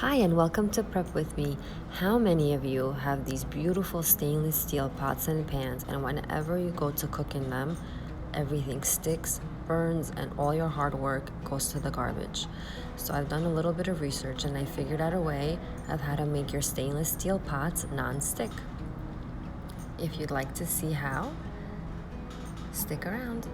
Hi and welcome to Prep With Me. How many of you have these beautiful stainless steel pots and pans, and whenever you go to cook in them, everything sticks, burns, and all your hard work goes to the garbage? So I've done a little bit of research and I figured out a way of how to make your stainless steel pots non-stick. If you'd like to see how, stick around.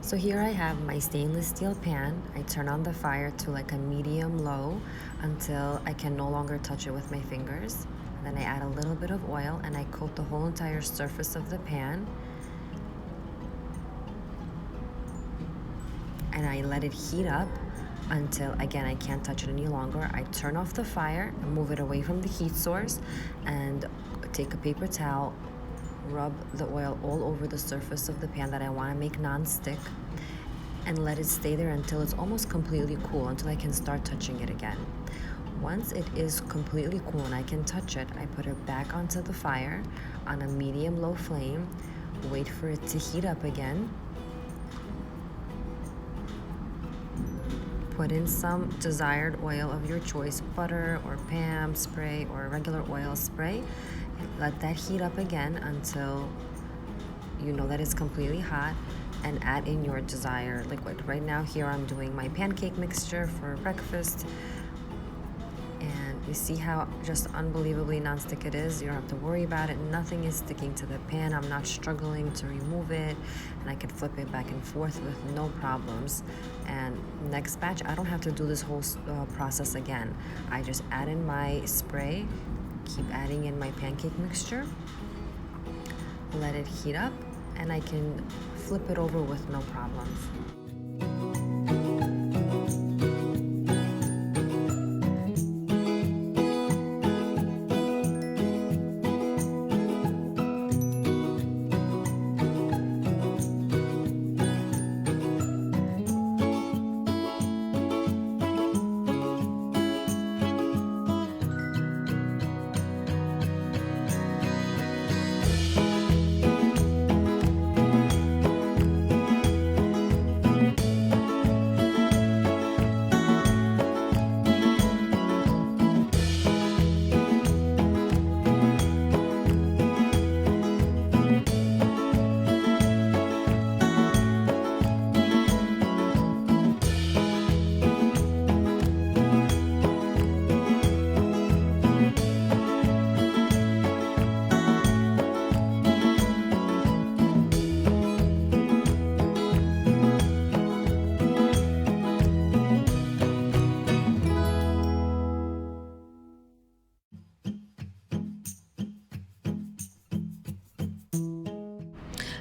So here I have my stainless steel pan. I turn on the fire to like a medium low until I can no longer touch it with my fingers. And then I add a little bit of oil and I coat the whole entire surface of the pan. And I let it heat up until, again, I can't touch it any longer. I turn off the fire and move it away from the heat source and take a paper towel, rub the oil all over the surface of the pan that I want to make non-stick, and let it stay there until it's almost completely cool, until I can start touching it again. Once it is completely cool and I can touch it, I put it back onto the fire on a medium-low flame, wait for it to heat up again, put in some desired oil of your choice, butter or Pam spray or regular oil spray. Let that heat up again until you know that it's completely hot, and add in your desired liquid. Right now here I'm doing my pancake mixture for breakfast, and you see how just unbelievably non-stick it is. You don't have to worry about it. Nothing is sticking to the pan. I'm not struggling to remove it, and I can flip it back and forth with no problems. And next batch, I don't have to do this whole process again. I just add in my spray, keep adding in my pancake mixture, let it heat up, and I can flip it over with no problems.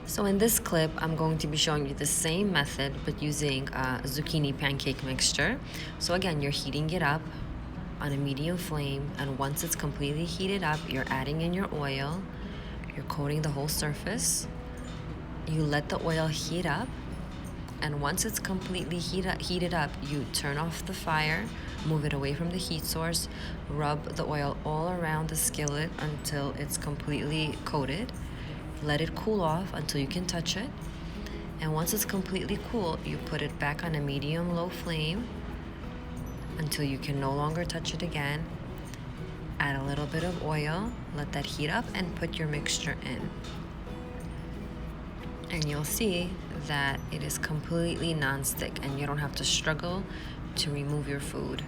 So in this clip, I'm going to be showing you the same method, but using zucchini pancake mixture. So again, you're heating it up on a medium flame, and once it's completely heated up, you're adding in your oil, you're coating the whole surface, you let the oil heat up, and once it's completely heated up, you turn off the fire, move it away from the heat source, rub the oil all around the skillet until it's completely coated. Let it cool off until you can touch it. And once it's completely cool, you put it back on a medium-low flame until you can no longer touch it again. Add a little bit of oil, let that heat up, and put your mixture in. And you'll see that it is completely non-stick, and you don't have to struggle to remove your food.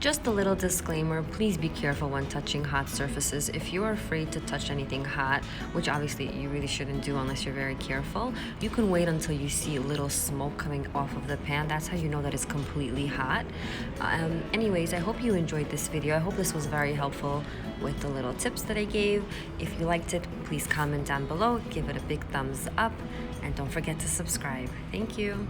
Just a little disclaimer, please be careful when touching hot surfaces. If you are afraid to touch anything hot, which obviously you really shouldn't do unless you're very careful, you can wait until you see a little smoke coming off of the pan. That's how you know that it's completely hot. Anyways, I hope you enjoyed this video. I hope this was very helpful with the little tips that I gave. If you liked it, please comment down below, give it a big thumbs up, and don't forget to subscribe. Thank you.